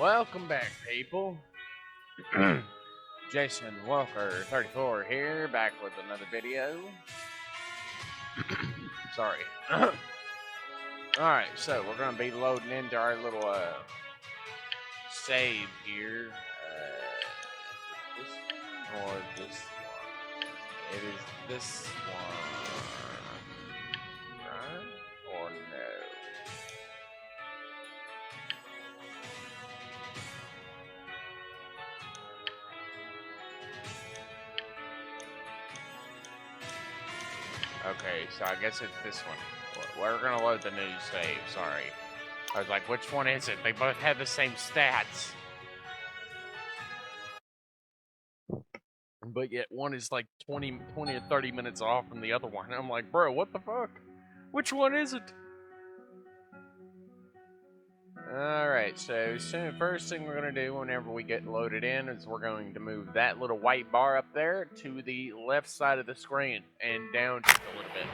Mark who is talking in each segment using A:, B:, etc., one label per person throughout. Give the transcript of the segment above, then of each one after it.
A: Welcome back, people. Jason Walker 34 here, back with another video. Sorry. Alright, so we're going to be loading into our little save here. This or this one? It is this one. Right? Or no? Okay, so I guess it's this one. We're gonna load the new save, sorry. I was like, which one is it? They both have the same stats. But yet one is like 20 or 30 minutes off from the other one. I'm like, bro, what the fuck? Which one is it? Alright, so first thing we're going to do whenever we get loaded in is we're going to move that little white bar up there to the left side of the screen and down just a little bit.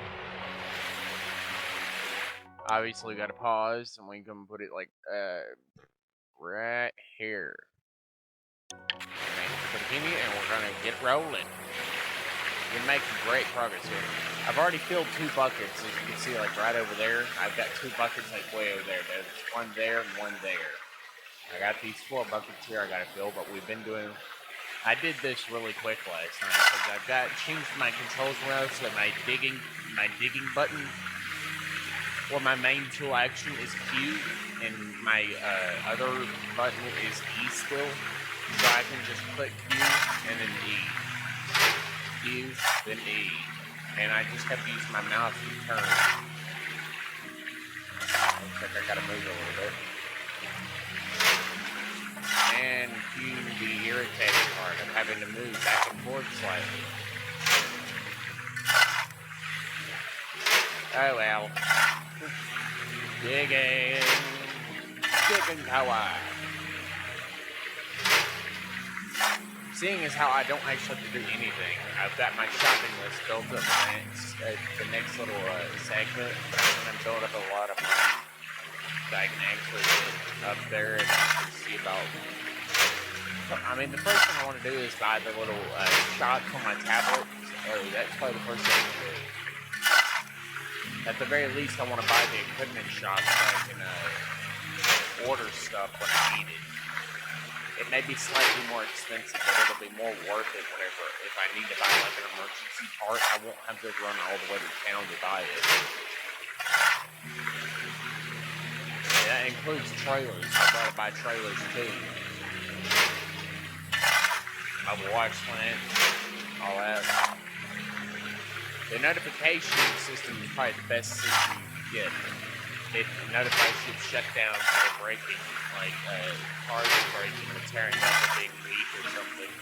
A: Obviously, we got to pause and we can put it like right here. Continue, and we're going to get rolling. We're making great progress here. I've already filled 2 buckets, as you can see, like right over there. I've got 2 buckets like way over there. There's one there and one there. I got these 4 buckets here I got to fill, but we've been doing... I did this really quick last night because I've got changed my controls around so that my digging button, or my main tool action is Q, and my other button is E still. So I can just click Q and then E. Q, then E. And I just have to use my mouse to turn. Looks like I gotta move a little bit. And cue the irritating part of having to move back and forth slightly. Oh well. Digging power. Seeing as how I don't actually have to do anything, I've got my shopping list built up the next little segment, and I'm building up a lot of money that I can actually get up there and see about. I mean, the first thing I want to do is buy the little shots on my tablet. That's probably the first thing to do. At the very least, I want to buy the equipment shop so I can order stuff when I need it. It may be slightly more expensive, but it'll be more worth it whenever, if I need to buy like an emergency part, I won't have to run all the way to town to buy it. And that includes trailers. I've got to buy trailers too. My washplant, all that. The notification system is probably the best system you can get. It notifies you of shutdowns or breaking, like cars are breaking or tearing up or being weak or something.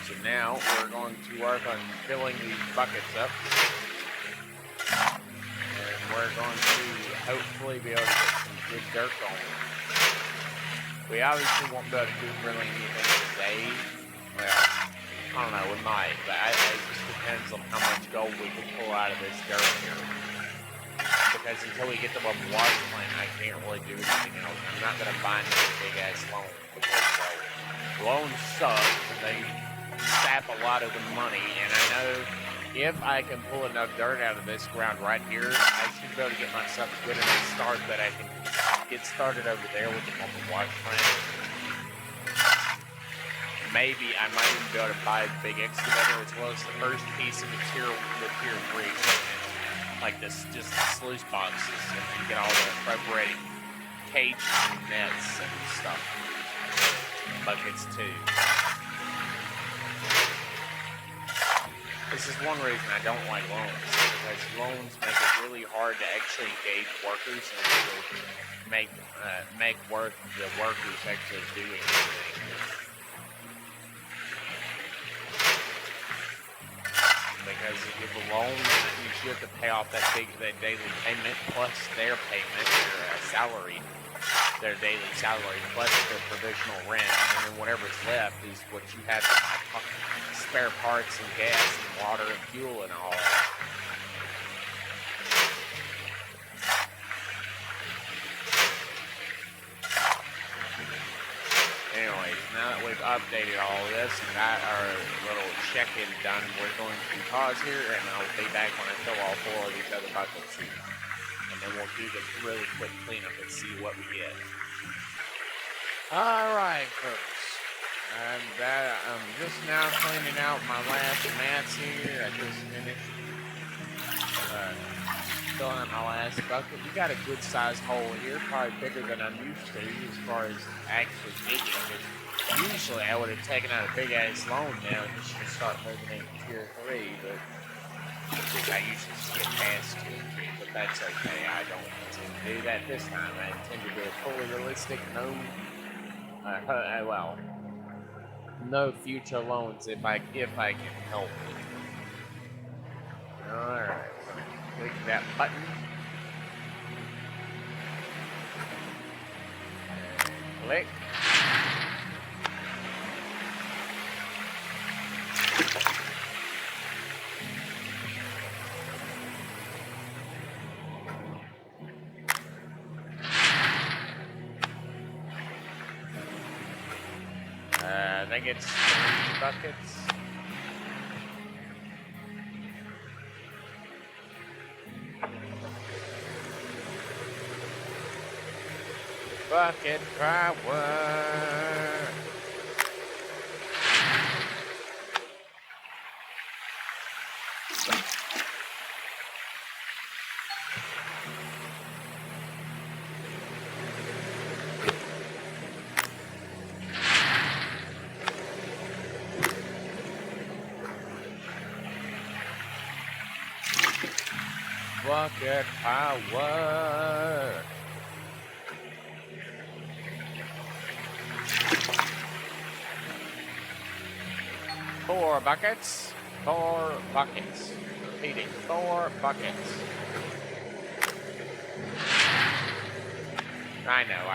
A: So now we're going to work on filling these buckets up. And we're going to hopefully be able to get some good dirt going. We obviously won't be able to do really anything today. Well, I don't know, we might, but it just depends on how much gold we can pull out of this dirt here. Because until we get the water plant, I can't really do anything else. I'm not going to buy another big-ass loan, because loans suck, and they sap a lot of the money, and I know if I can pull enough dirt out of this ground right here, I should be able to get myself a good enough start that I can get started over there with the water plant. Maybe I might even be able to buy the big excavator as well as the first piece of the tier 3 equipment, like this, just the sluice boxes, and get all the appropriate cages and nets and stuff. Buckets too. This is one reason I don't like loans, because loans make it really hard to actually engage workers and actually make the workers actually do anything. Because if you have a loan, you have to pay off that daily payment plus their payment, their salary, their daily salary plus their provisional rent, and then whatever's left is what you have to buy spare parts and gas and water and fuel and all that. now that we've updated all of this and got our little check-in done, we're going to pause here, and I'll be back when I fill all 4 of these other buckets. And then we'll do this really quick cleanup and see what we get. Alright, folks. I'm just now cleaning out my last mats here. I just finished filling out my last bucket. We got a good sized hole here, probably bigger than I'm used to as far as actually digging. Usually I would have taken out a big ass loan now just to start moving into tier 3, but I usually skip past tier 3, but that's okay. I don't intend to do that this time. I intend to do a fully realistic no future loans if I can help it. Alright, click that button. And click. I think it's 3 buckets. Bucket power. Bucket power. Four buckets. Repeating, 4 buckets. I know.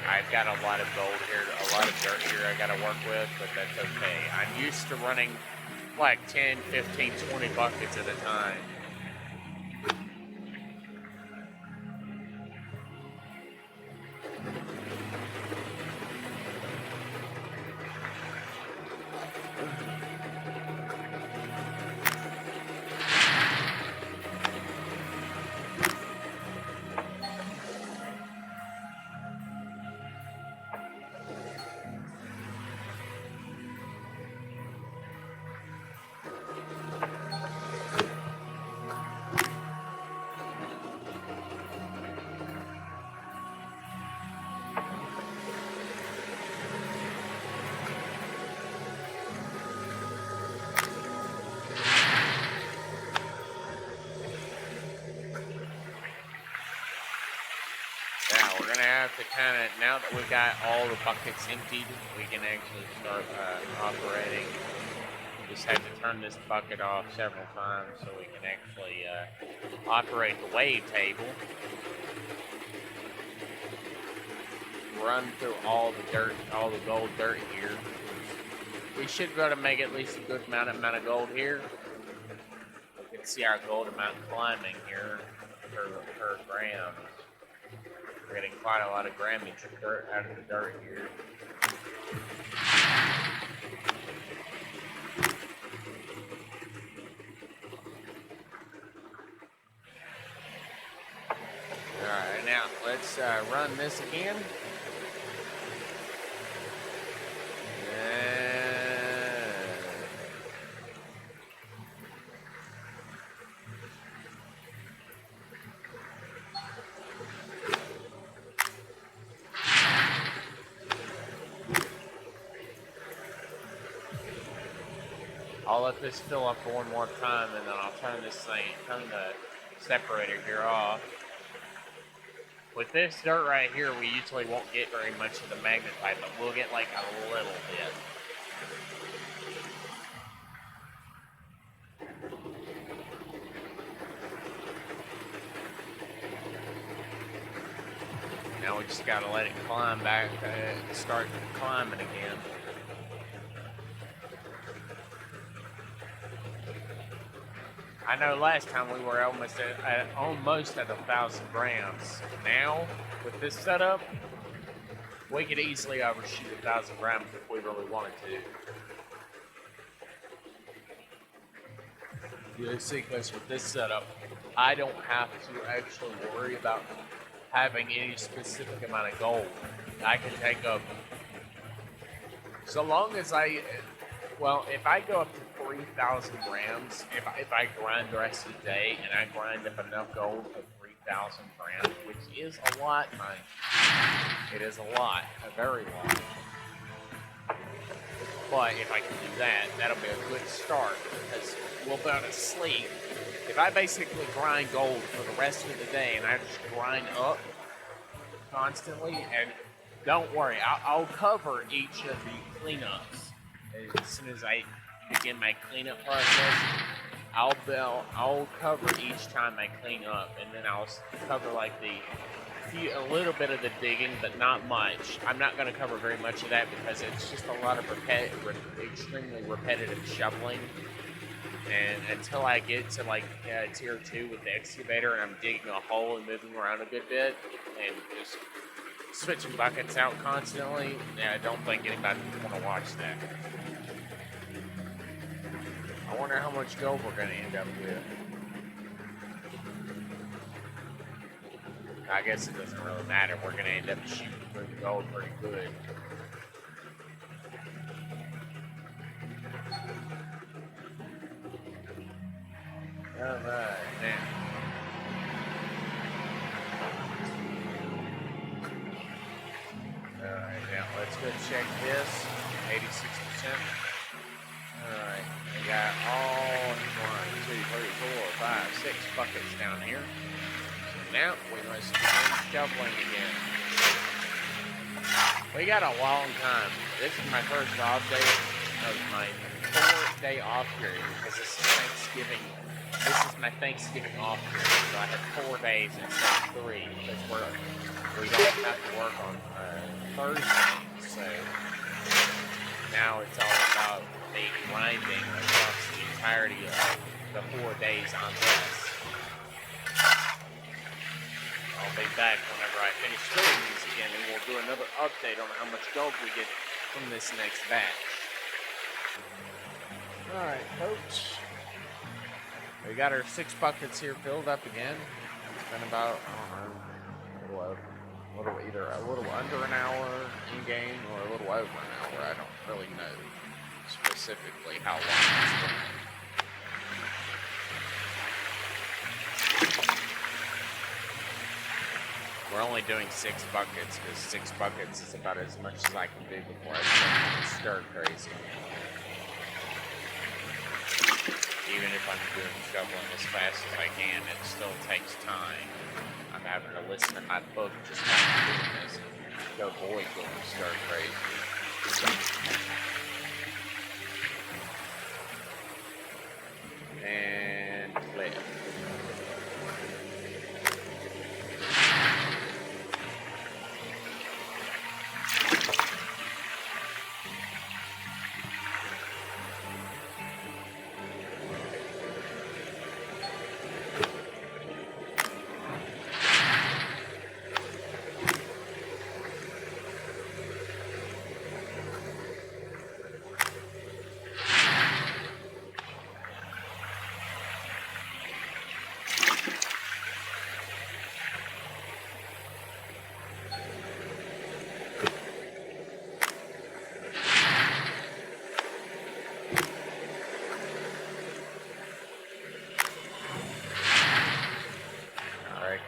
A: I've got a lot of gold here, a lot of dirt here I gotta work with, but that's okay. I'm used to running like 10, 15, 20 buckets at a time. We're gonna have to kind of, now that we've got all the buckets emptied, we can actually start operating. We just have to turn this bucket off several times so we can actually operate the wave table. Run through all the dirt, all the gold dirt here. We should be able to make at least a good amount of gold here. We can see our gold amount climbing here per gram. We're getting quite a lot of grammage of dirt out of the dirt here. Alright, now let's run this again. I'll let this fill up for one more time, and then I'll turn the separator here off. With this dirt right here, we usually won't get very much of the magnetite, but we'll get like a little bit. Now we just gotta let it climb back, start climbing again. I know last time we were almost at 1,000 grams. Now, with this setup, We could easily overshoot 1,000 grams if we really wanted to. The sequence with this setup, I don't have to actually worry about having any specific amount of gold. I can take up, so long as if I go up to 3,000 grams, if I grind the rest of the day and I grind up enough gold for 3,000 grams, which is a lot, man. It is a lot, a very lot. But if I can do that, that'll be a good start because we'll be able to sleep. If I basically grind gold for the rest of the day and I just grind up constantly, and don't worry, I'll cover each of the cleanups as soon as I begin my cleanup process. I'll cover each time I clean up, and then I'll cover like a little bit of the digging, but not much. I'm not going to cover very much of that because it's just a lot of extremely repetitive shoveling. And until I get to like tier 2 with the excavator and I'm digging a hole and moving around a good bit and just switching buckets out constantly, I don't think anybody would want to watch that. I wonder how much gold we're going to end up with. I guess it doesn't really matter. We're going to end up shooting through the gold pretty good. Alright, now. Alright, now let's go check this. 86%. Alright, we got all 1, 2, 3, 4, 5, 6 buckets down here. So now we must begin shoveling again. We got a long time. This is my first off day of my 4-day off period because this is Thanksgiving. This is my Thanksgiving off period, so I have 4 days instead of 3 because we don't have to work on Thursday. So now it's all about me grinding across the entirety of the 4 days on this. I'll be back whenever I finish doing these again, and we'll do another update on how much gold we get from this next batch. Alright, folks. We got our 6 buckets here filled up again. It's been about, I don't know, either a little under an hour in game or a little over an hour. I don't really know specifically how long it's been. We're only doing 6 buckets because 6 buckets is about as much as I can do before I start stir crazy. Even if I'm doing shoveling as fast as I can, it still takes time. I'm having to listen to my book just while I'm doing this to avoid going stir crazy. And flip.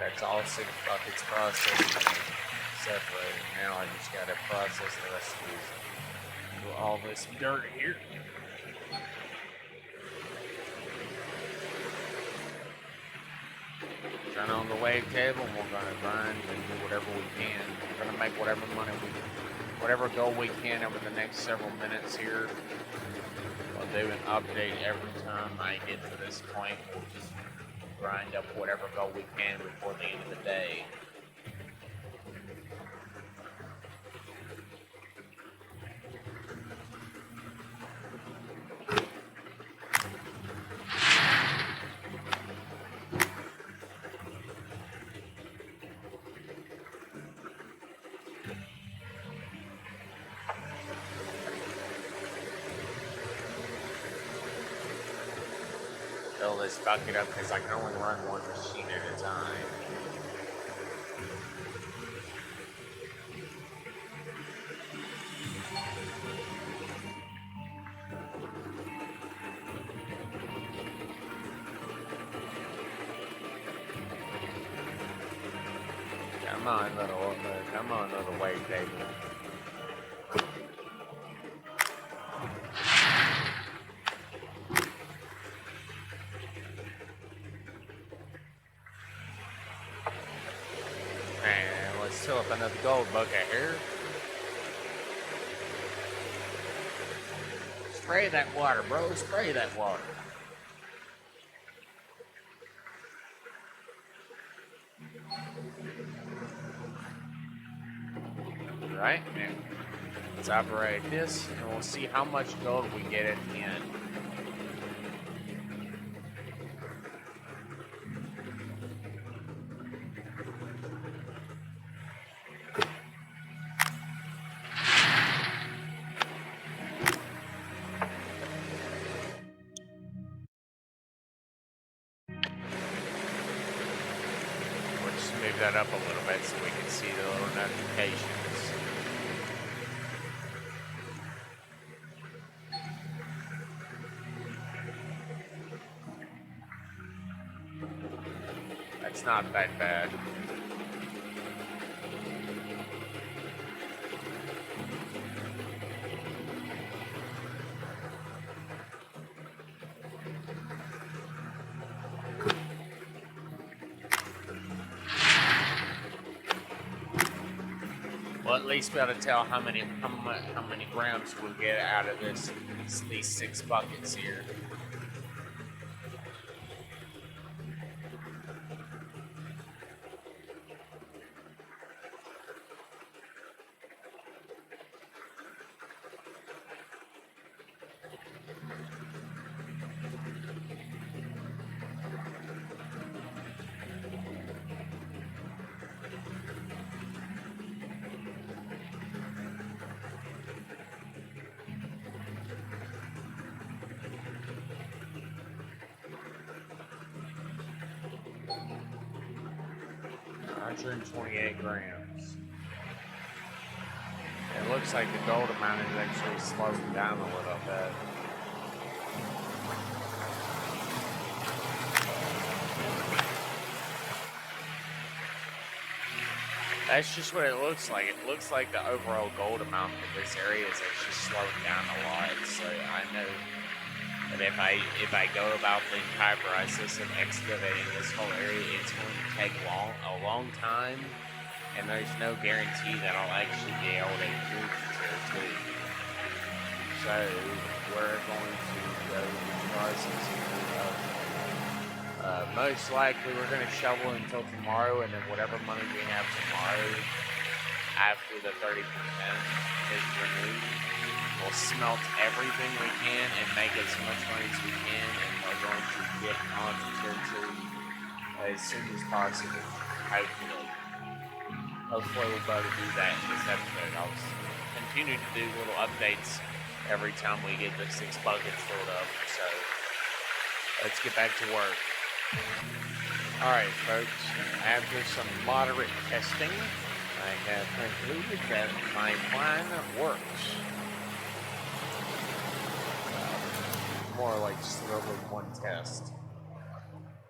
A: That's all 6 buckets processed and separated. Now I just gotta process the rest of these. All this dirt here. Turn on the wave table and we're gonna grind and do whatever we can. We're gonna make whatever goal we can over the next several minutes here. I'll do an update every time I get to this point. We'll just grind up whatever goal we can before the end of the day. this bucket up because I can only run one machine at a time. Come on, little wave table. And let's fill up another gold bucket here. Spray that water, bro. Spray that water. Right, now let's operate this and we'll see how much gold we get at the end. We'll just move that up a little bit so we can see the little notifications. It's not that bad. Well, at least be able to tell how many grams we'll get out of these 6 buckets here. $128 grams. It looks like the gold amount is actually slowing down a little bit. That's just what it looks like. It looks like the overall gold amount in this area is actually slowing down a lot. So I know that if I go about the entire process of excavating this whole area, it's going to take a long time, and there's no guarantee that I'll actually be able to improve the tier 2. So we're going to go through the process of most likely we're going to shovel until tomorrow, and then whatever money we have tomorrow after the 30% is removed, we'll smelt everything we can and make as much money as we can, and we're going to get on to tier 2 as soon as possible. Hopefully we'll be able to do that in this episode. I'll continue to do little updates every time we get the 6 buckets filled up. So let's get back to work. Alright folks, after some moderate testing, I have concluded that my plan works. More like just over one test.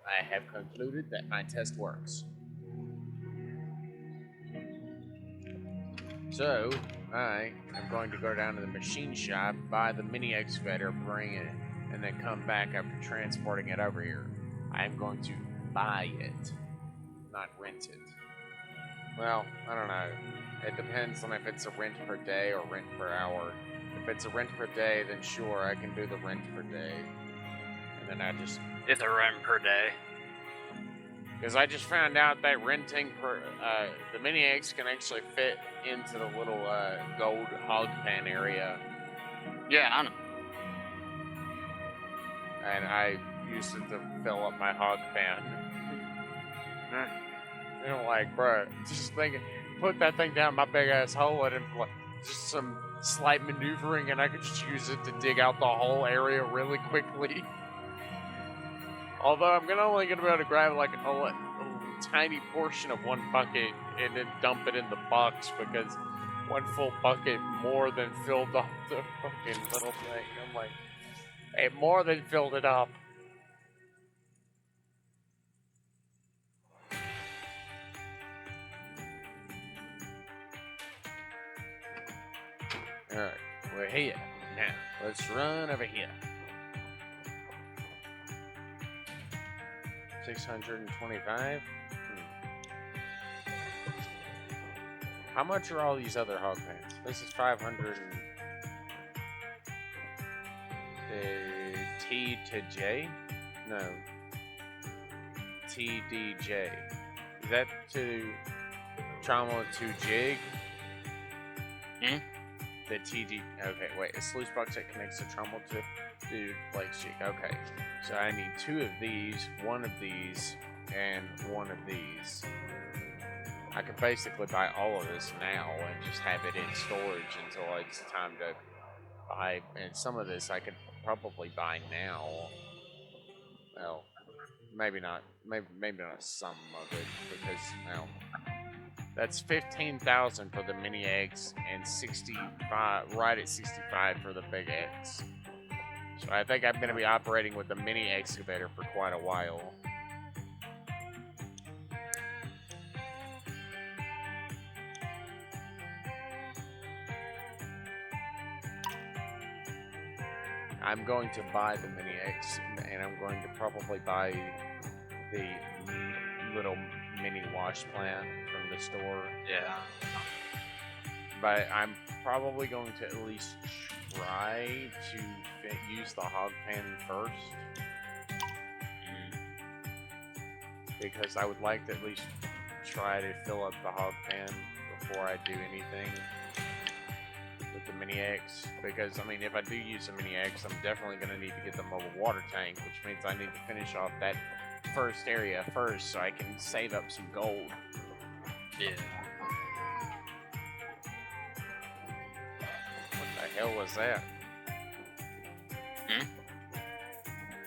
A: I have concluded that my test works. So, I am going to go down to the machine shop, buy the mini excavator, bring it, and then come back after transporting it over here. I am going to buy it, not rent it. Well, I don't know. It depends on if it's a rent per day or rent per hour. If it's a rent per day, then sure, I can do the rent per day. And then I just...
B: It's a rent per day.
A: Because I just found out that renting the mini X can actually fit into the little gold hogpan area.
B: Yeah, I know.
A: And I used it to fill up my hogpan. And I'm like, bro, just thinking, put that thing down my big ass hole and just some slight maneuvering, and I could just use it to dig out the whole area really quickly. Although I'm only gonna be able to grab like a tiny portion of one bucket and then dump it in the box because one full bucket more than filled up the fucking little thing. I'm like, it more than filled it up. Alright, we're here. Now, let's run over here. 625? How much are all these other hog pans? This is 500 and... T to J? No. TDJ. Is that to trauma to jig?
B: Hmm?
A: The TD. Okay, wait. A sluice box that connects the trommel to like jig. Okay. So I need 2 of these, 1 of these, and 1 of these. I could basically buy all of this now and just have it in storage until it's time to buy. And some of this I could probably buy now. Well, maybe not. Maybe not some of it because well, that's 15,000 for the mini eggs and 65, right at 65 for the big eggs. So I think I'm going to be operating with the mini excavator for quite a while. I'm going to buy the mini X, and I'm going to probably buy the little mini wash plant from the store.
B: Yeah.
A: But I'm probably going to at least try to use the hog pan first. Because I would like to at least try to fill up the hog pan before I do anything with the mini X, because I mean if I do use the mini X, I'm definitely going to need to get the mobile water tank, which means I need to finish off that first area first so I can save up some gold.
B: Yeah.
A: What the hell was that?
B: Hmm?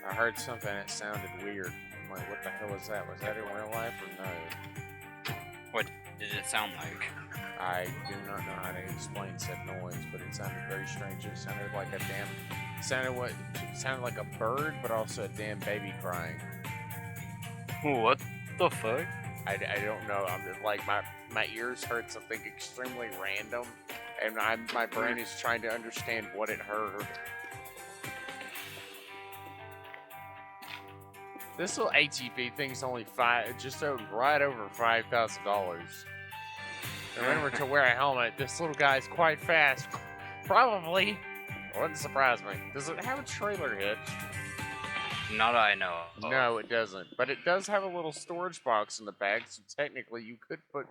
A: I heard something that sounded weird. I'm like, what the hell was that? Was that in real life or no?
B: What did it sound like?
A: I do not know how to explain said noise, but it sounded very strange. It sounded like a damn... It sounded like a bird, but also a damn baby crying.
B: What the fuck?
A: I don't know. I'm just like, my ears heard something extremely random, and my brain is trying to understand what it heard. This little ATV thing's only right over $5,000. Remember to wear a helmet. This little guy's quite fast. Probably. Wouldn't surprise me. Does it have a trailer hitch?
B: Not I know of.
A: No, it doesn't. But it does have a little storage box in the back, so technically you could put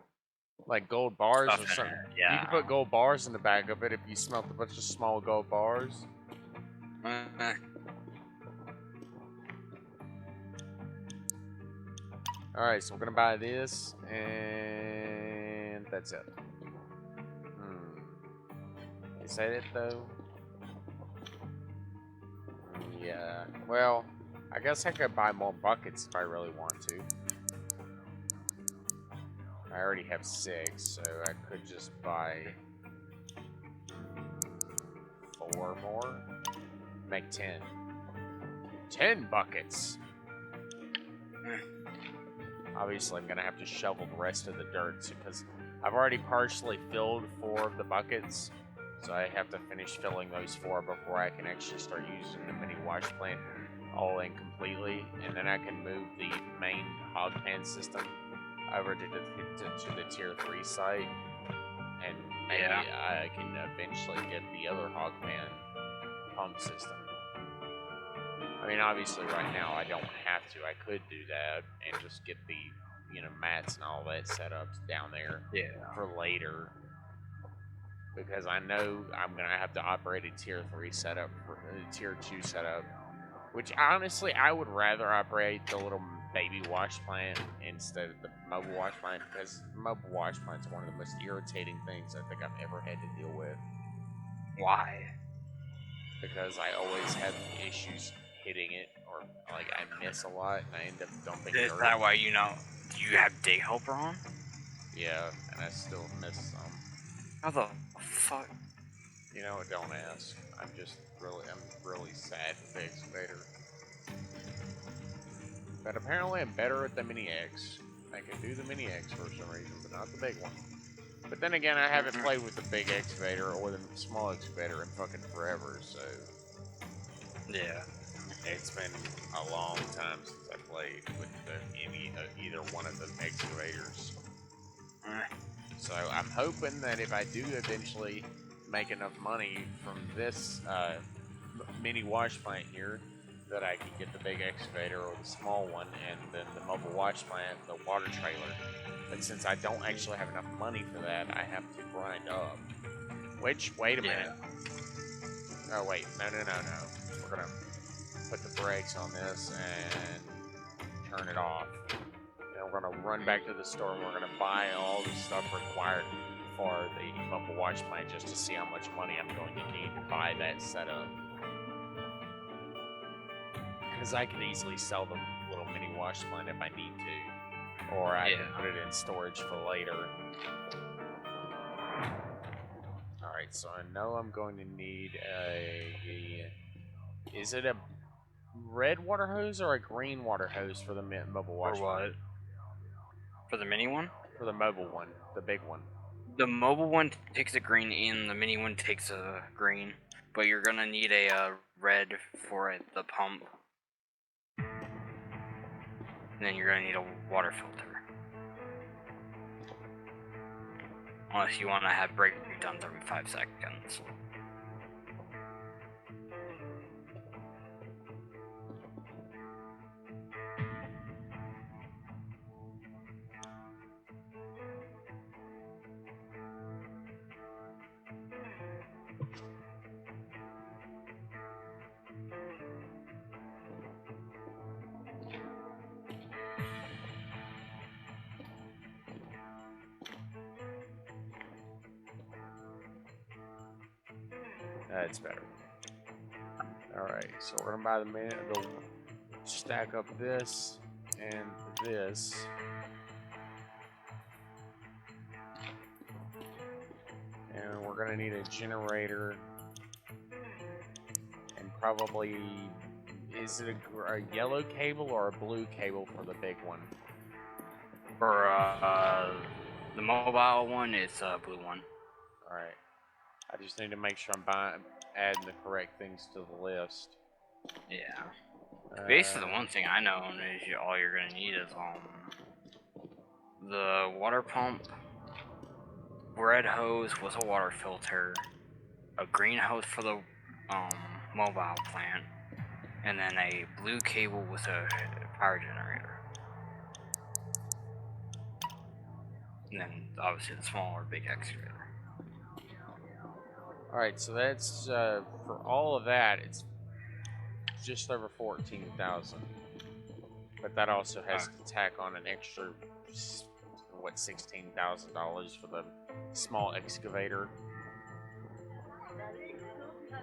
A: like gold bars or something.
B: Yeah.
A: You could put gold bars in the back of it if you smelt a bunch of small gold bars. Alright, so we're gonna buy this, and that's it. Is that it, though? Yeah. Well, I guess I could buy more buckets if I really want to. I already have 6, so I could just buy 4 more. Make 10. 10 buckets! Obviously, I'm going to have to shovel the rest of the dirt because I've already partially filled 4 of the buckets. So I have to finish filling those 4 before I can actually start using the mini wash plant all in completely. And then I can move the main hog pan system over to the tier 3 site. And maybe I can eventually get the other hog pan pump system. I mean, obviously, right now I don't have to. I could do that and just get the, mats and all that set up down there for later. Because I know I'm going to have to operate a tier 3 setup, for tier 2 setup. Which, honestly, I would rather operate the little baby wash plant instead of the mobile wash plant. Because the mobile wash plant is one of the most irritating things I think I've ever had to deal with.
B: Why?
A: Because I always have issues hitting it, or like I miss a lot and I end up dumping
B: Is
A: dirt.
B: that why you have Day Helper on?
A: Yeah, and I still miss some.
B: How the fuck?
A: You know, don't ask. I'm really sad with the excavator. But apparently I'm better at the Mini X. I can do the Mini X for some reason, but not the big one. But then again, I haven't played with the big excavator or the small excavator in fucking forever, so
B: Yeah.
A: it's been a long time since I played with either one of the excavators. So I'm hoping that if I do eventually make enough money from this mini wash plant here, that I can get the big excavator or the small one, and then the mobile wash plant, the water trailer. But since I don't actually have enough money for that, I have to grind up. Which, wait a minute. Oh wait, no. We're gonna put the brakes on this and turn it off. And we're gonna run back to the store and we're gonna buy all the stuff required for the mobile wash plant just to see how much money I'm going to need to buy that setup. Because I could easily sell the little mini wash plant if I need to. Or I can put it in storage for later. Alright, so I know I'm going to need is it a red water hose or a green water hose for the mobile wash plant?
B: For the mini one?
A: For the mobile one, the big one.
B: The mobile one takes a green and the mini one takes a green. But you're gonna need a red for the pump. And then you're gonna need a water filter. Unless you want to have breakdowns every 5 seconds.
A: That's better. Alright, so we're gonna buy the stack up this and this. And we're gonna need a generator. And probably, is it a yellow cable or a blue cable for the big one?
B: For the mobile one, it's a blue one.
A: Alright. I just need to make sure I'm adding the correct things to the list.
B: Yeah. Basically, the one thing I know is all you're gonna need is the water pump, red hose with a water filter, a green hose for the mobile plant, and then a blue cable with a power generator. And then obviously the small or big excavator.
A: Alright, so that's for all of that, it's just over 14,000. But that also has to tack on an extra, what, $16,000 for the small excavator.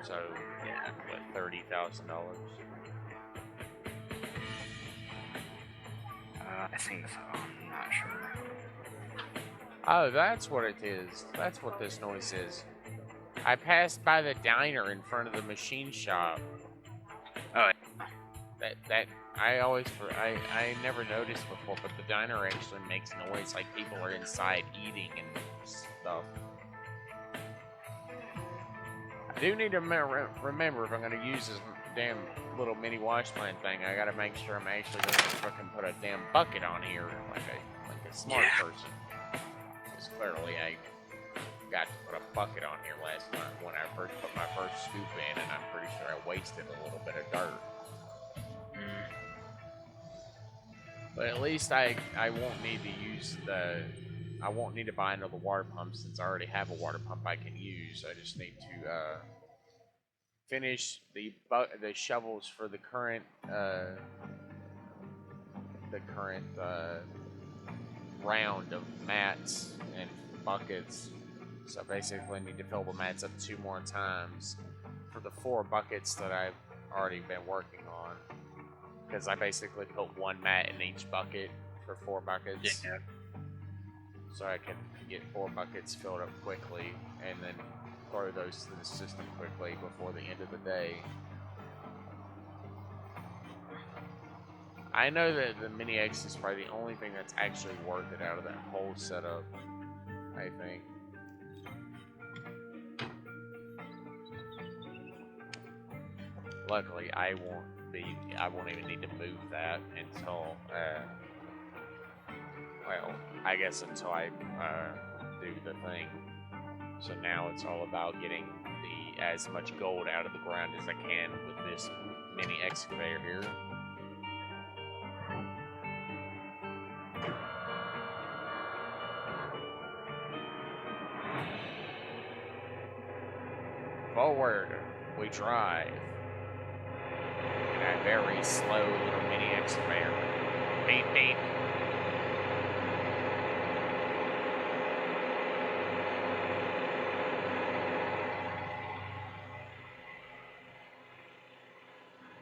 A: So, yeah, what, $30,000?
B: I think so. I'm not sure.
A: Oh, that's what it is. That's what this noise is. I passed by the diner in front of the machine shop.
B: Oh,
A: That I never noticed before, but the diner actually makes noise like people are inside eating and stuff. I do need to remember if I'm going to use this damn little mini wash plant thing, I got to make sure I'm actually going to fucking put a damn bucket on here like a smart person. Because clearly I got to put a bucket on here last night when I first put my first scoop in, and I'm pretty sure I wasted a little bit of dirt. But at least I won't need to use I won't need to buy another water pump since I already have a water pump I can use. I just need to finish the shovels for the current round of mats and buckets. So basically I need to fill the mats up 2 more times for the 4 buckets that I've already been working on. Because I basically put one mat in each bucket for 4 buckets.
B: Yeah.
A: So I can get 4 buckets filled up quickly and then throw those through the system quickly before the end of the day. I know that the mini X is probably the only thing that's actually worth it out of that whole setup, I think. Luckily, I won't even need to move that until, well, I guess until I do the thing. So now it's all about getting as much gold out of the ground as I can with this mini excavator here. Forward we drive in a very slow little mini excavator. Beep beep.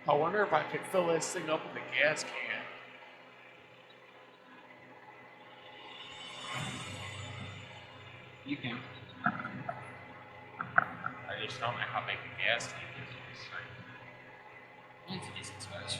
C: I wonder if I could fill this thing up with a gas can.
B: You can.
A: I just don't know how big the gas tank is.
B: It's a decent size.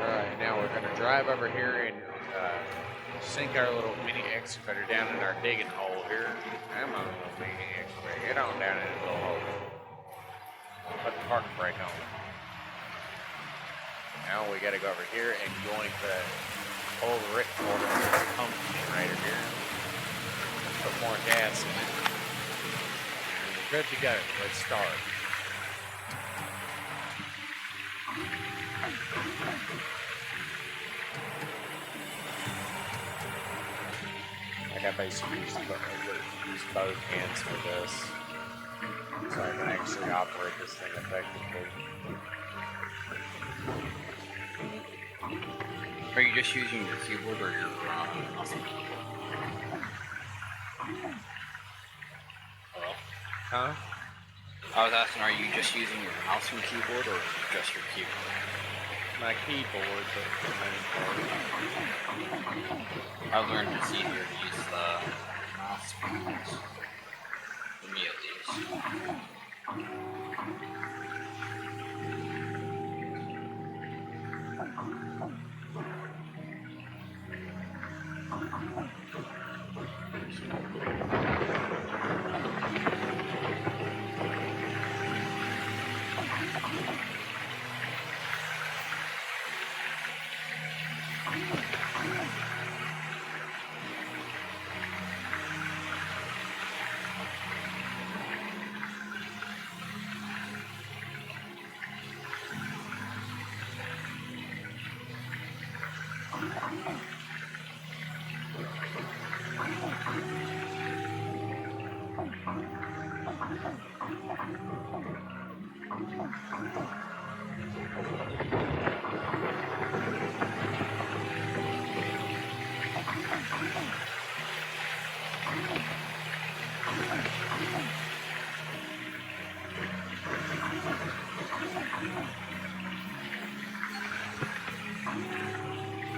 A: Alright, now we're going to drive over here and sink our little mini excavator down in our digging hole here. Come on, little mini excavator. Get on down in the little hole. Put the parking brake on. Now we got to go over here and join the old ripcord on the pump generator here. Put more gas in it. We're good to go. Let's start. Like I basically use both hands for this, so I can actually operate this thing effectively.
B: Are you just using your keyboard or your mouse and keyboard? Hello?
A: Huh?
B: I was asking, are you just using your mouse and keyboard or just your keyboard?
A: My keyboard, but the main part.
B: I've learned it's easier to use the mouse buttons. For me at least.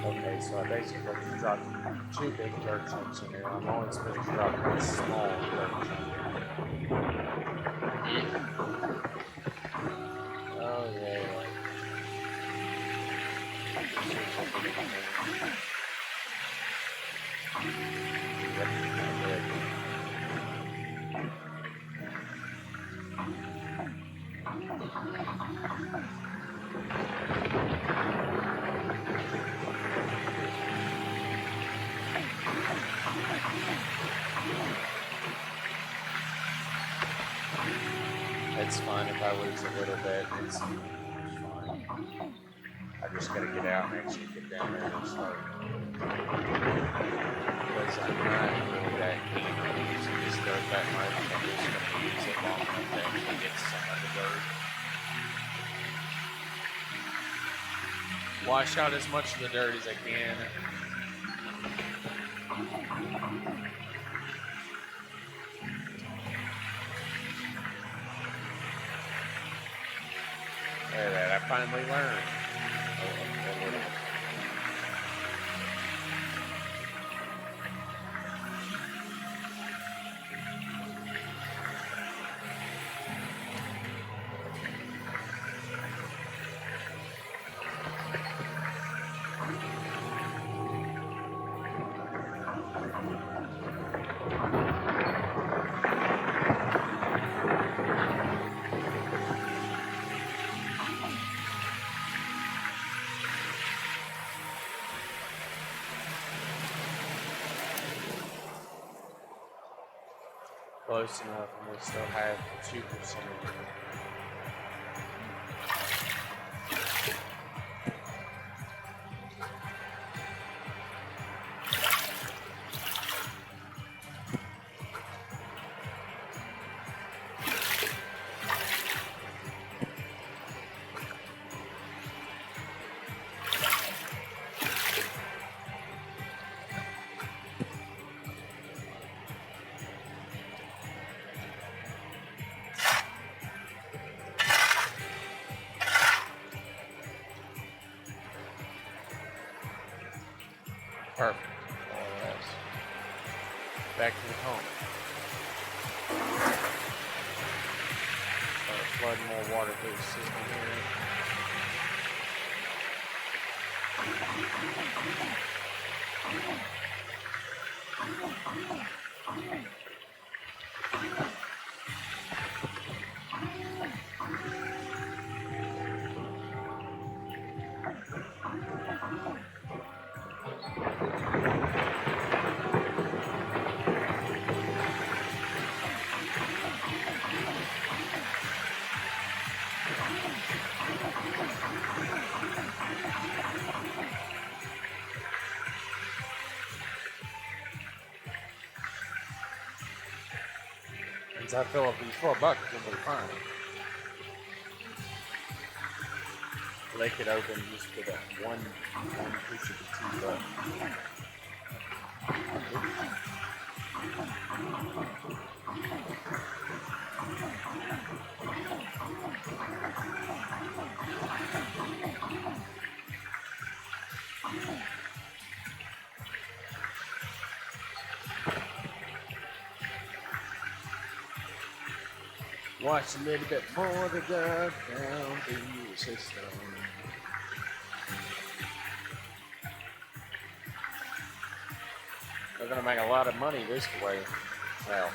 A: Okay, so I basically dropped 2 big dirt chunks in here. I'm only supposed to drop 1 small dirt chunk. Oh, yeah. It's fine if I lose a little bit. It's fine. I just gotta get out and actually get down there and start. Because I'm not really that keen on using this dirt that much. I'm just gonna use it long enough to actually get some of the dirt. Wash out as much of the dirt as I can. Look at that, I finally learned. A little. Close enough, and we still have 2% of it. Perfect. More or less. Back to the home. Flood more water through the system here. Once I fill up these 4 buckets, it'll be fine. Lake it open just with that one push of the 2 buckets. Watch a little bit more to go down the system. We're gonna make a lot of money this way. Well,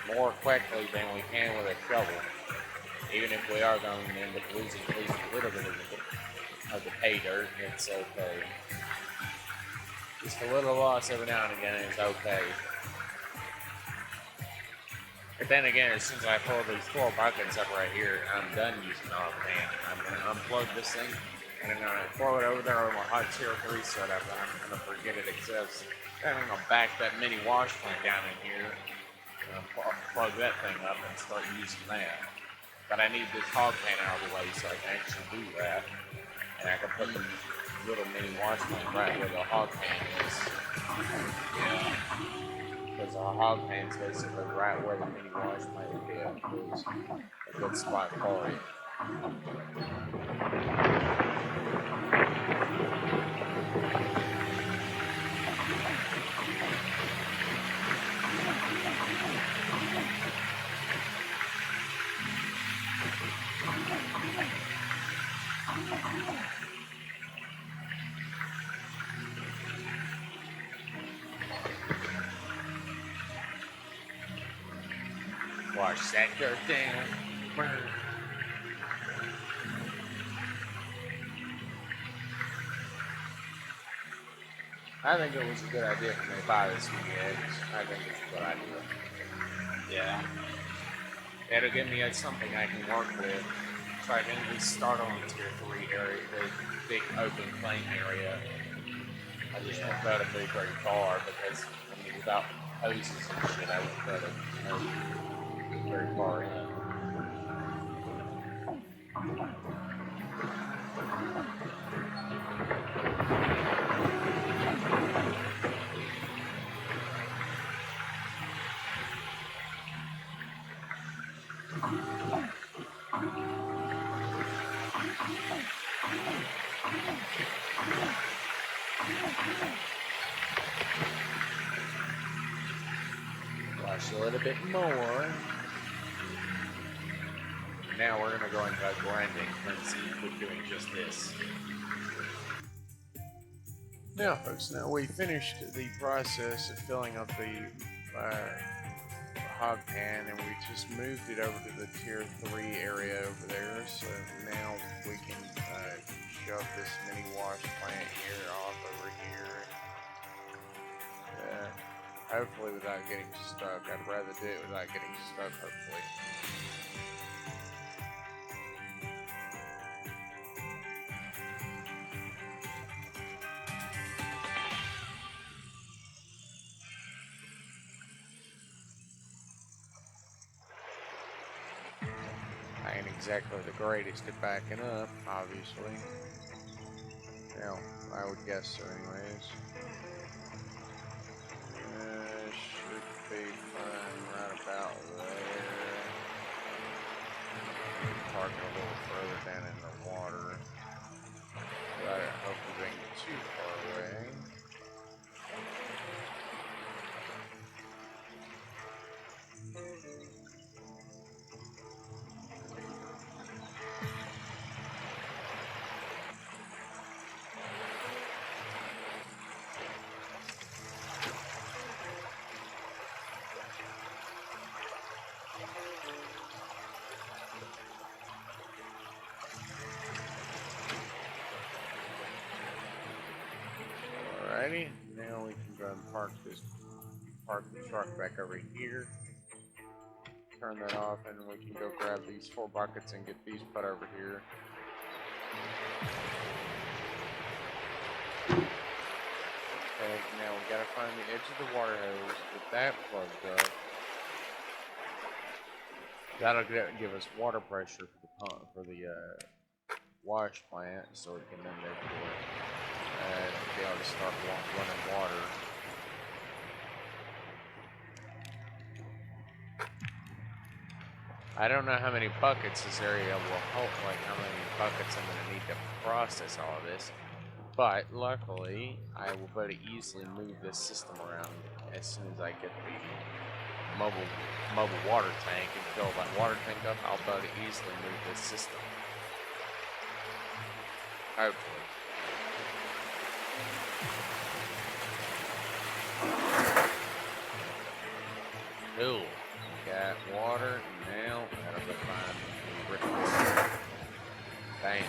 A: more quickly than we can with a shovel. Even if we are going to end up losing at least a little bit of the pay dirt, it's okay. Just a little loss every now and again is okay. But then again, as soon as I pull these 4 buckets up right here, I'm done using the hogpan. I'm going to unplug this thing, and I'm going to throw it over there with my hot tier 3 setup, and I'm going to forget it exists. Then I'm going to back that mini wash plant down in here, and plug that thing up and start using that. But I need this hogpan out of the way so I can actually do that. And I can put the little mini wash plant right where the hogpan is. Yeah. Because our hogpan's basically right where the mini wash plant would be. It's a good spot for it. Wash that dirt down. Burn. I think it was a good idea for me to buy this mini eggs. I think it's a good idea. Yeah. It'll give me something I can work with try to at least start on the tier 3 area, the big open plain area. I just won't be able to move very far because, I mean, without hoses and shit, I won't be able to move very far in. Wash a little bit more. Now we're going to go into grinding and see if we're doing just this. Now folks, now we finished the process of filling up the hogpan, and we just moved it over to the tier 3 area over there. So now we can shove this mini wash plant here off over here. Hopefully without getting stuck. I'd rather do it without getting stuck, hopefully. I ain't exactly the greatest at backing up, obviously. Well, I would guess so anyways. Should be fine right about there. Park it a little further down in the water. But I hope we didn't get too far away. Alrighty, now we can go and park the truck back over here. Turn that off, and we can go grab these 4 buckets and get these put over here. Okay, now we gotta find the edge of the water hose, get that plugged up. That'll give us water pressure for the pump, for the wash plant, so we can then therefore be able to start running water. I don't know how many buckets this area will hold, like how many buckets I'm going to need to process all of this, but luckily I will be able to easily move this system around as soon as I get the mobile water tank and fill that water tank up. I'll be able to easily move this system. Hopefully. Cool. Got water. Now that'll be fine. Bam.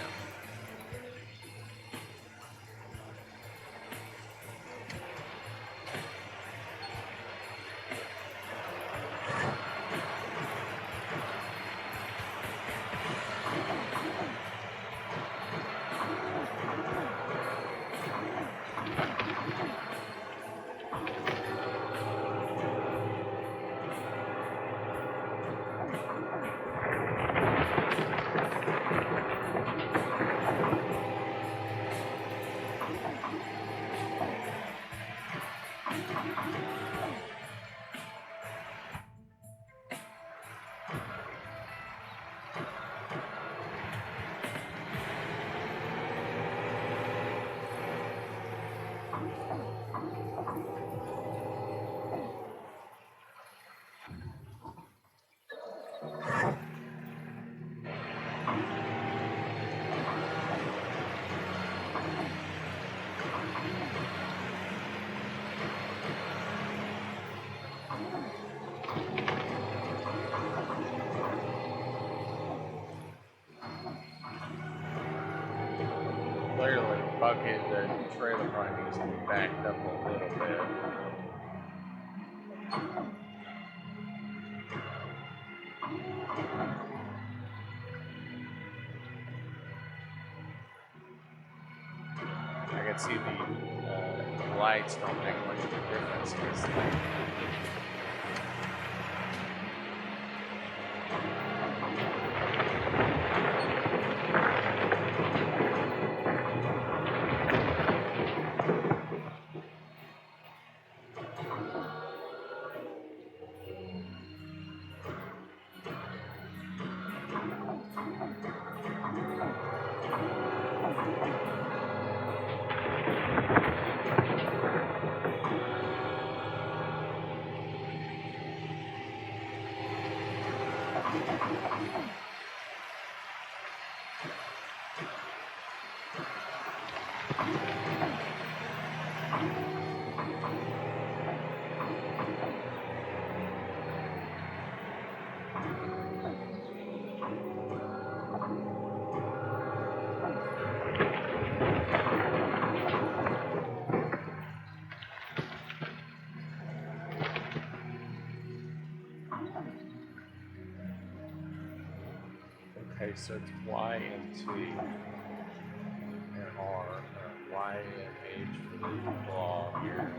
A: Clearly, the trailer probably needs to be backed up a little bit. see the lights don't make much of a difference. 'Cause okay, so it's Y and T and R, Y and H for the ball here.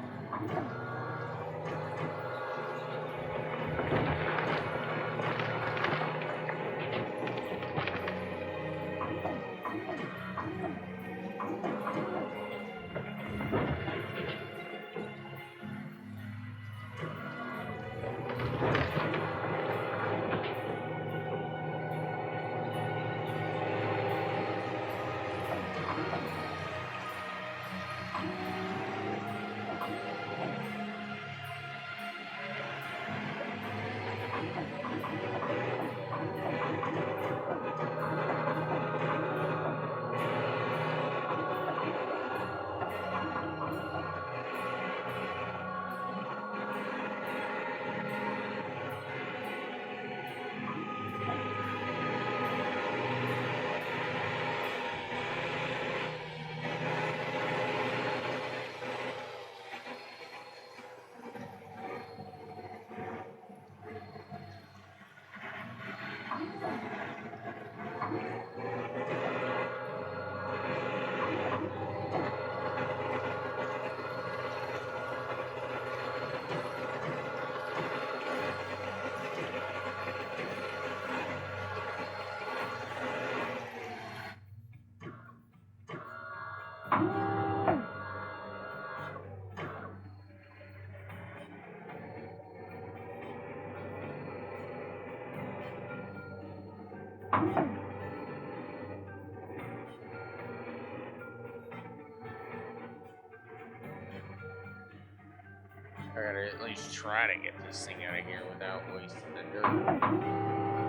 A: I gotta at least try to get this thing out of here without wasting the dirt.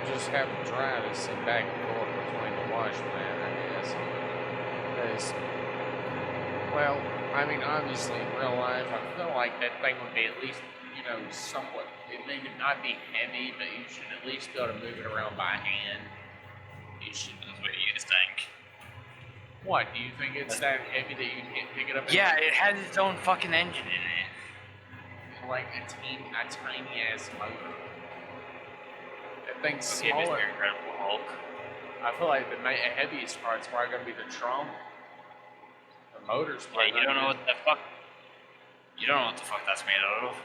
A: Just have to dry this thing back and forth between the washplant, I guess. Because, well, I mean, obviously in real life, I feel like that thing would be at least, you know, somewhat, it may not be heavy, but you should at least be able to move it around by hand. You should.
B: That's what you think.
A: What, do you think it's that heavy that you can't pick it up?
B: Yeah, it has its own fucking engine in it.
A: Like a tiny ass motor. That thing's
B: Okay,
A: smaller.
B: Mr. Incredible Hulk.
A: I feel like the heaviest part's probably gonna be the trunk. The motor's
B: Yeah,
A: probably
B: you don't know what the fuck. You don't know what the fuck that's made out of.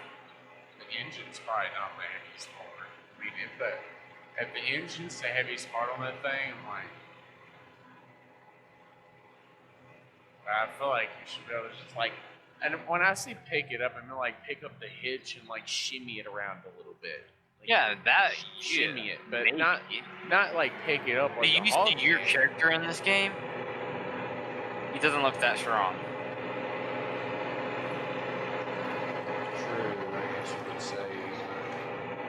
A: The engine's probably not the heaviest part. I mean, if the engine's the heaviest part on that thing, I'm like, I feel like you should be able to just like, and when I say pick it up, I mean like pick up the hitch and like shimmy it around a little bit.
B: Yeah, that
A: shimmy it, but
B: maybe.
A: not like pick it up
B: Do
A: like
B: you
A: a hog
B: see your
A: can.
B: character in this game? He doesn't look that strong.
A: True, I guess you could say.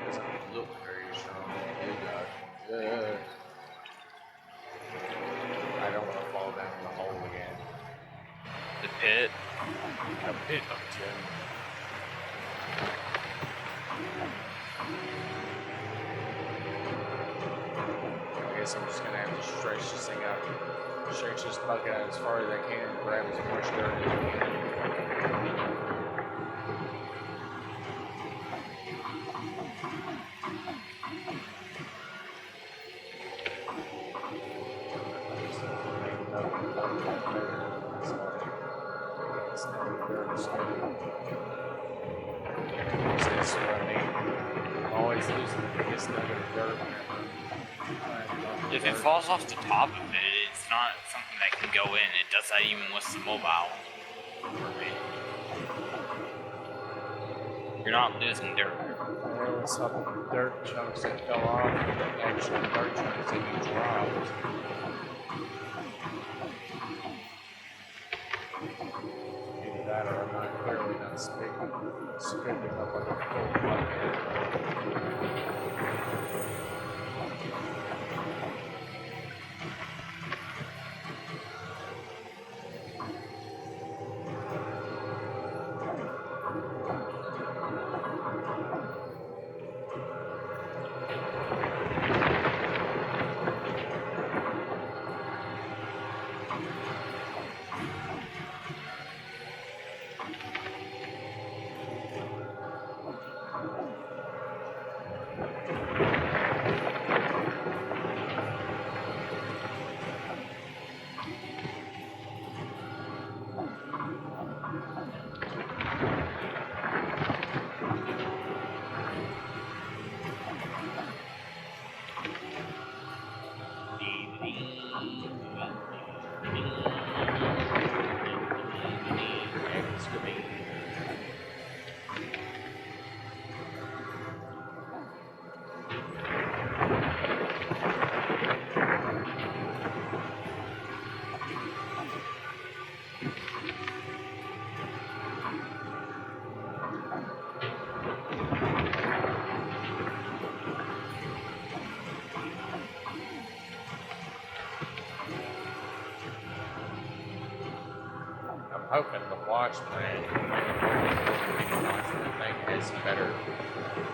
A: Doesn't look very strong. I don't want to fall down the hole again.
B: The pit.
A: A pit of gem. I guess I'm just gonna have to stretch this thing out. Stretch this bucket out as far as I can, grab as much dirt as I can. That's what I mean. I'm always losing the biggest nugget of dirt.
B: If it falls off the top of it, it's not something that can go in. It does that even with the mobile. You're not losing dirt.
A: Well, some dirt chunks that fell off, actual dirt chunks that you dropped. Either that or I'm not clearly not scooping up like a full bucket. I'm hoping the washplant thing has better,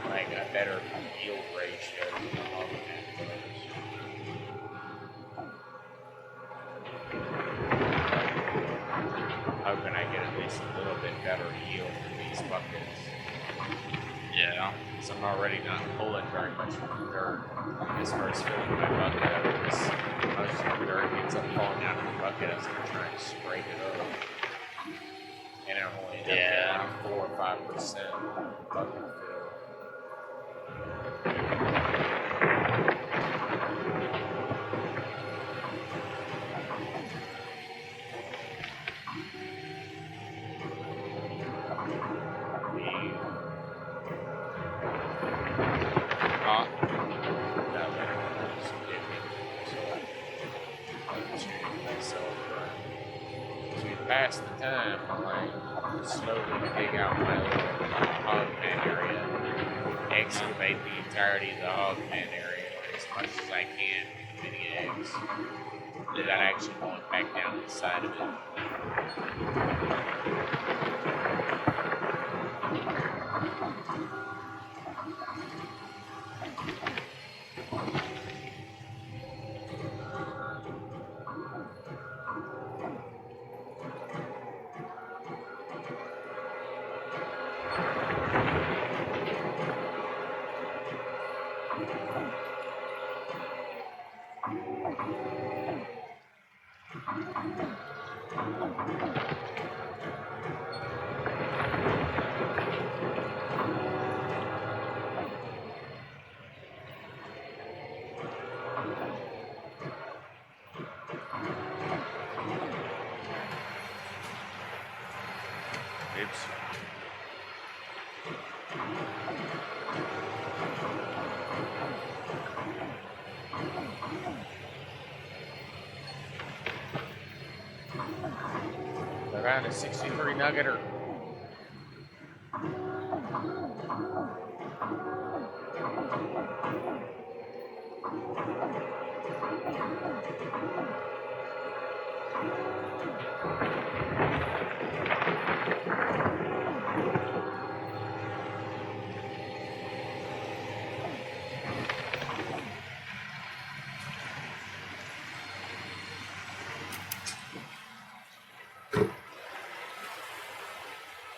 A: like a better yield ratio than the hogpan does. Hoping I get at least a little bit better yield from these buckets.
B: Yeah.
A: So I'm already not pulling very much from the dirt as far as filling my bucket up, because most of the dirt ends up falling out of the bucket as I'm trying to scrape it up. And I'm only at around 4 or 5% bucket fill. Past the time, I like slowly dig out my little hogpan area, excavate the entirety of the hogpan area as much as I can with mini eggs, without actually going back down the side of it. Oops. found a 63 nuggeter.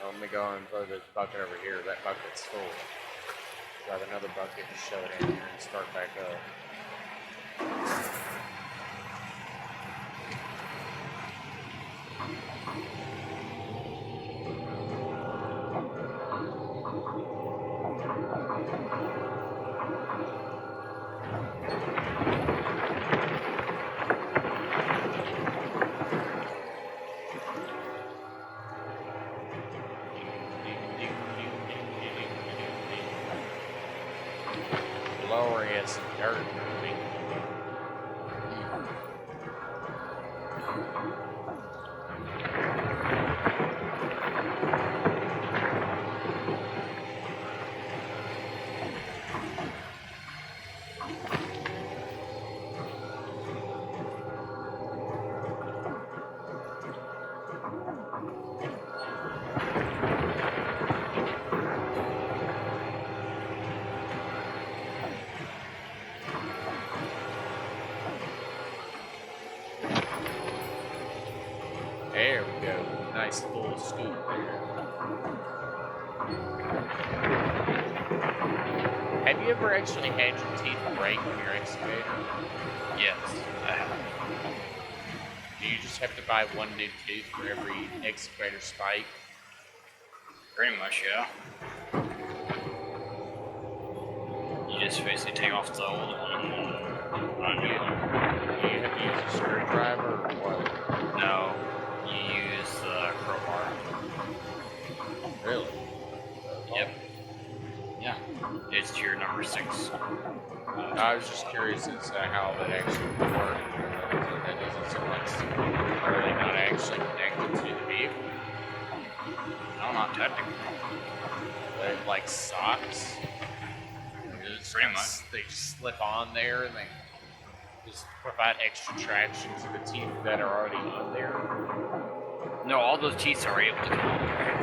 A: Let me go and throw this bucket over here. That bucket's full. Grab another bucket and shove it in here and start back up. Glorious dirt moving. There we go. Nice full scoop there. Have you ever actually had your teeth break on your excavator?
B: Yes, I have.
A: Do you just have to buy one new tooth for every excavator spike?
B: Pretty much, yeah. You just basically take off the old one and then run a new one.
A: Do you have to use a screwdriver or what?
B: No, you use the crowbar.
A: Really?
B: Yep. Yeah. It's tier number 6.
A: I was just curious as to how that actually worked. That doesn't seem like really not actually connected to the vehicle.
B: No, not technically.
A: But it like socks.
B: Pretty much.
A: They just slip on there and they just provide extra traction to the teeth that are already on there.
B: No, all those teeth are able to come on there.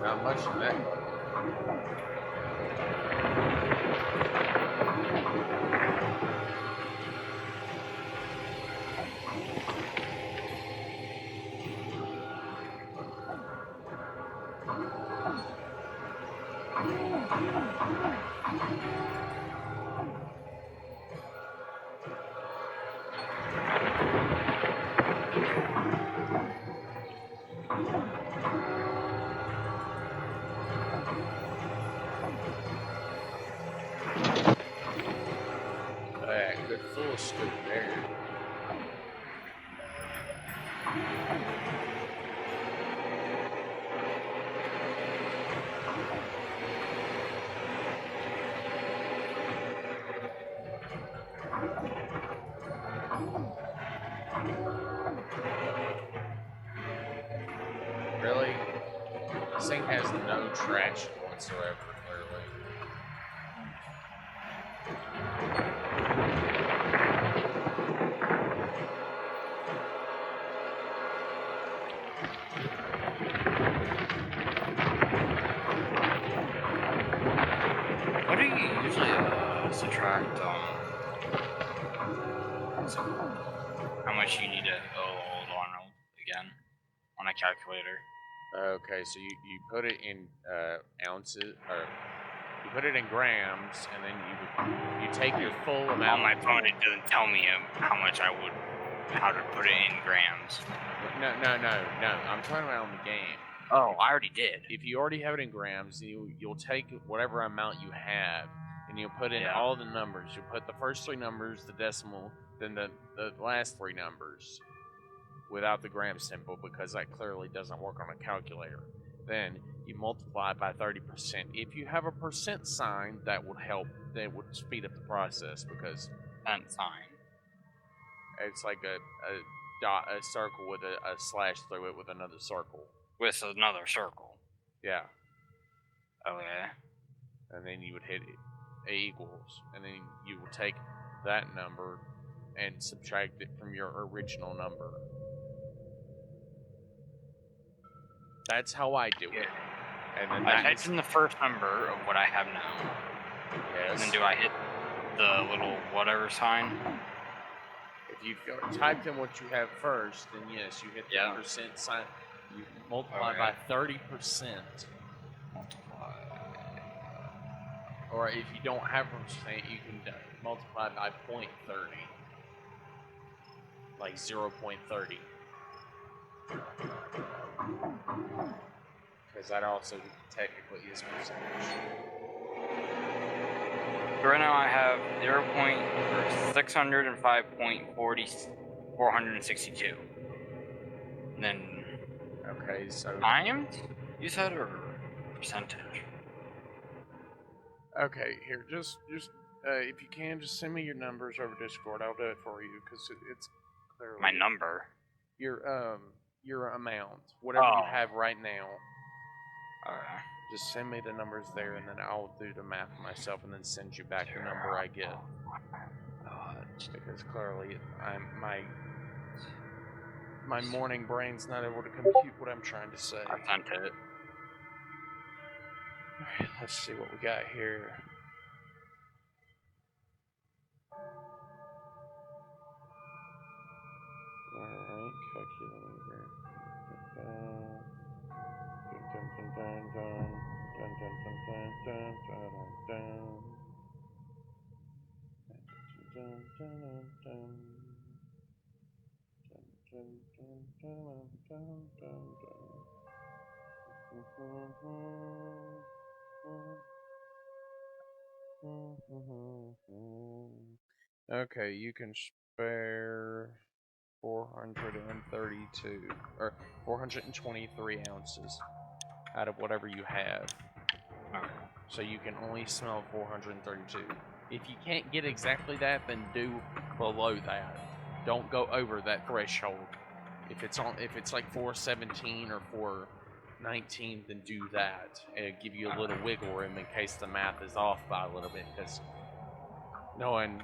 A: Not much in that. Good full scoop there. Really? This thing has no traction whatsoever, clearly.
B: What do you usually subtract how much you need to hold on again on a calculator?
A: Okay, so you put it in ounces, or you put it in grams, and then you take your full amount.
B: On my phone, it doesn't tell me how much how to put it in grams.
A: No. I'm talking about on the game.
B: Oh, I already did.
A: If you already have it in grams, you'll take whatever amount you have, and and you put in
B: Yeah.
A: all the numbers. You put the first 3 numbers, the decimal, then the last 3 numbers without the gram symbol, because that clearly doesn't work on a calculator. Then you multiply by 30%. If you have a percent sign, that would help. That would speed up the process, because
B: That sign.
A: it's like a dot, a circle with a slash through it with another circle.
B: With another circle.
A: Yeah.
B: Okay.
A: And then you would hit A equals, and then you will take that number and subtract it from your original number. That's how I do it. And then
B: I typed in the first number of what I have now.
A: Yes.
B: And then do I hit the little whatever sign?
A: If you've typed in what you have first, then yes, you hit the percent sign. You multiply by 30%. Or if you don't have a percent, you can multiply by 0.30. Like 0.30. Because that also technically is percentage.
B: So right now I have 605.462. And then
A: Okay, so
B: times? You said, or percentage?
A: okay, here, just if you can, just send me your numbers over Discord. I'll do it for you, because it's clearly
B: My number.
A: your amount, whatever you have right now.
B: Alright.
A: Just send me the numbers there, and then I'll do the math myself, and then send you back the number I get. Because clearly, my morning brain's not able to compute what I'm trying to say.
B: I sent it.
A: Alright, let's see what we got here. Alright, calculator. Okay, you can spare 432 or 423 ounces out of whatever you have. So you can only smell 432. If you can't get exactly that, then do below that. Don't go over that threshold. If it's like 417 or 419, then do that. It'll give you a little wiggle room in case the math is off by a little bit, because knowing,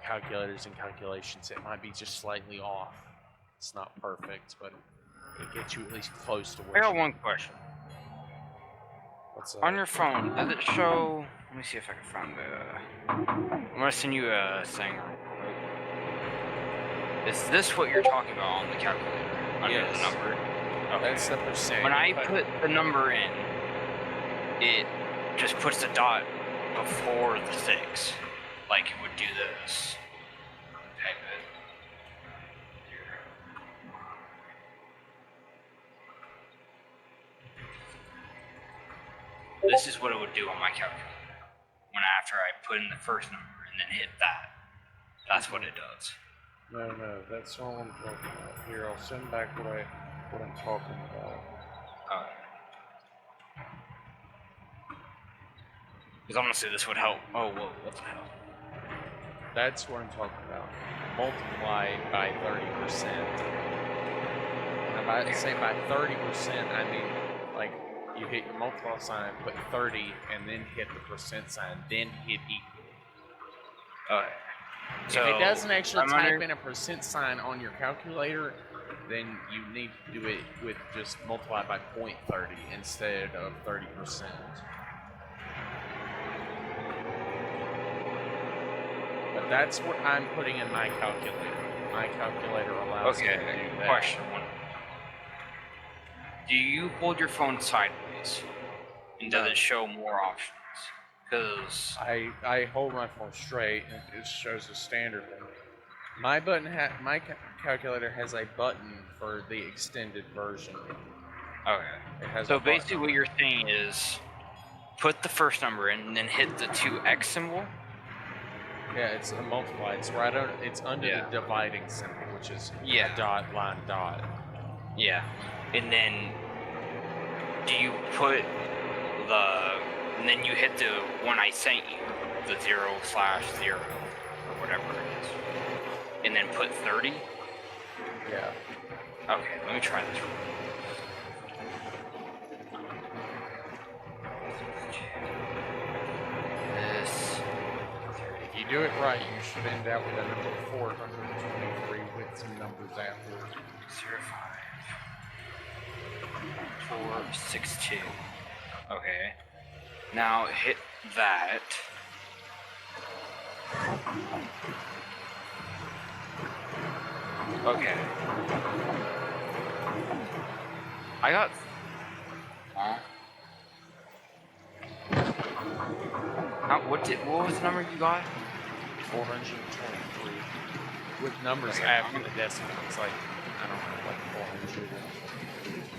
A: calculators and calculations, it might be just slightly off. It's not perfect, but it gets you at least close to where
B: I got one question.
A: What's
B: On your phone, does it show... Let me see if I can find the... I'm gonna send you a thing real quick. Is this what you're talking about on the calculator? Under the number? Okay.
A: That's the percent.
B: When I put the number in, it just puts the dot before the 6. Like it would do this. Type it. Here. This is what it would do on my calculator. After I put in the first number and then hit that. That's what it does.
A: No, that's all I'm talking about. Here, I'll send back what I'm talking about.
B: Because honestly, this would help. Oh, whoa, what the hell?
A: That's what I'm talking about. Multiply by 30%. And if I say by 30%, I mean, like, you hit your multiply sign, put 30, and then hit the percent sign, then hit equal.
B: Okay.
A: So if it doesn't actually type in a percent sign on your calculator, then you need to do it with just multiply by 0.30 instead of 30%. But that's what I'm putting in my calculator. My calculator allows me to do that.
B: Question one. Do you hold your phone sideways? And does it show more options? Because
A: I hold my phone straight, and it shows the standard one. My calculator has a button for the extended version.
B: Okay. So basically, what you're saying is, put the first number in, and then hit the 2x symbol.
A: Yeah, it's a multiply. It's right under. It's under
B: Yeah.
A: the dividing symbol, which is
B: Yeah.
A: a dot, line, dot.
B: Yeah, and then do you put and then you hit the one I sent you, the 0/0 or whatever it is, and then put 30.
A: Yeah.
B: Okay, let me try this. This.
A: If you do it right, you should end up with a number 423 with some numbers afterwards.
B: 05462. Okay. Now hit that. Okay. I got. What was the number you got?
A: 423 with numbers
B: Okay.
A: after the decimal. It's like, I don't know, like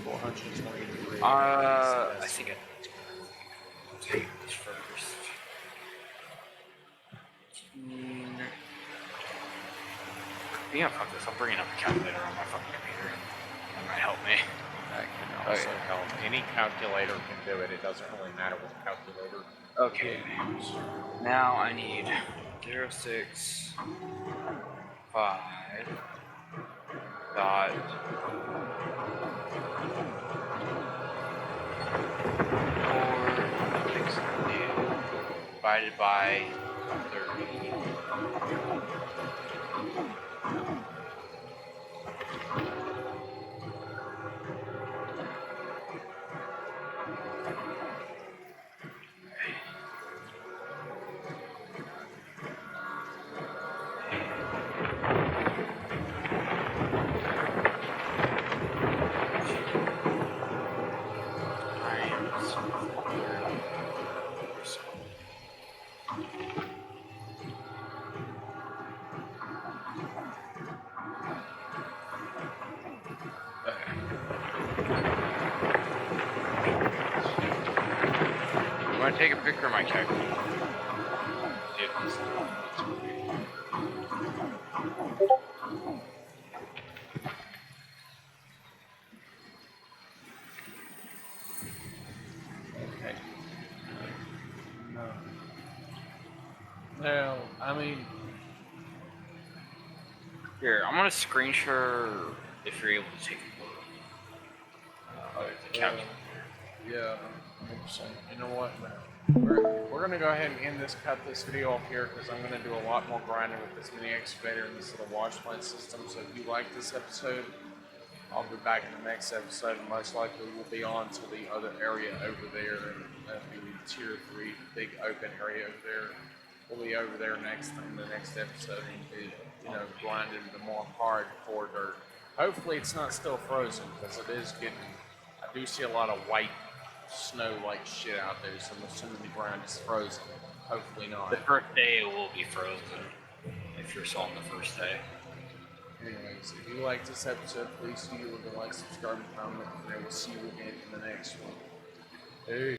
A: 423.
B: I think it. Take this first. Yeah, fuck this. I'm bringing up a calculator on my fucking computer. That might help me.
A: That can also help. Any calculator can do it. It doesn't really matter what calculator.
B: Okay. Now I need 065 dot 462 divided by 30. I'm gonna take a picture of my calculator. See if this
A: Okay. No. Well, I mean,
B: Here, I'm gonna screen share if you're able to take a photo. The calculator.
A: yeah, 100%. You know what? We're gonna go ahead and cut this video off here because I'm gonna do a lot more grinding with this mini excavator and this little washplant system. So if you like this episode, I'll be back in the next episode. And most likely we'll be on to the other area over there, and that'll be the tier 3 big open area over there. We'll be over there next in the next episode and be, grinding the more hardcore dirt. Hopefully it's not still frozen because it is getting. I do see a lot of white snow-like shit out there, so I'm assuming the ground is frozen. Hopefully not.
B: The first day it will be frozen if you're still on the first day.
A: Anyways, if you like this episode, please do leave a like, subscribe, and comment, and I will see you again in the next one. Hey.